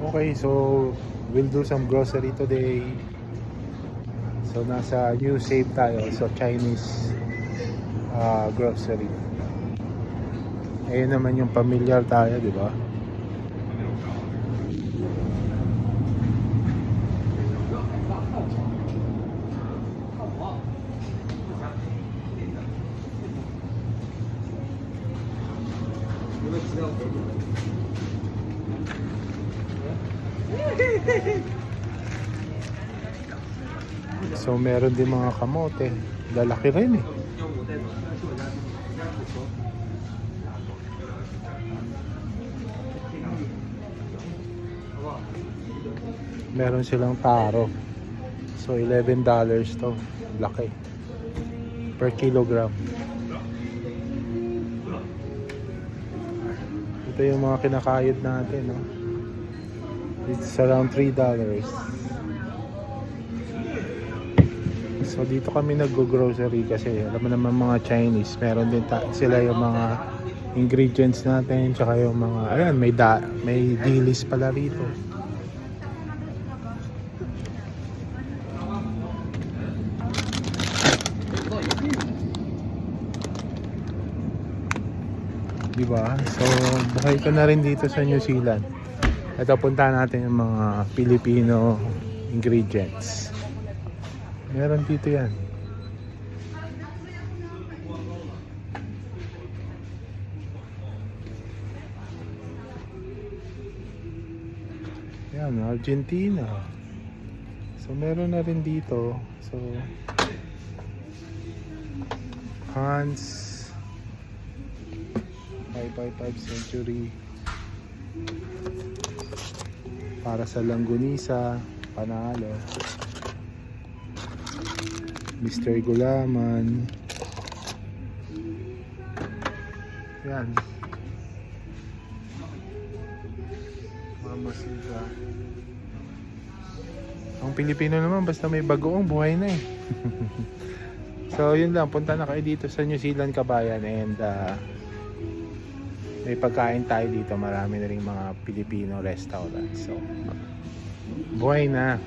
Okay, so we'll do some grocery today. So nasa New Save tayo, so Chinese grocery. Ayun naman yung familiar tayo, di ba? So meron din mga kamote. Lalaki rin eh. Meron silang taro. So $11 to. Laki. Per kilogram. Ito yung mga kinakayod natin, no? It's around $3. So dito kami nag-grocery kasi alam mo naman mga Chinese, meron din sila yung mga ingredients natin, tsaka yung mga, ayan, may dilis pala rito. Diba? So buhay ko na rin dito sa New Zealand. Ito, punta natin yung mga Filipino ingredients. Meron dito yan. Yan, Argentina. So meron na rin dito. So Hans 555 Century para sa Langgunisa, panalo. Mr. Gulaman. Yan. Mama Sita. Ang Pilipino naman basta may bagoong buhay na eh. So yun lang, punta na kayo dito sa New Zealand, kabayan, and may pagkain tayo dito. Marami na ring mga Filipino restaurant. So buhay na.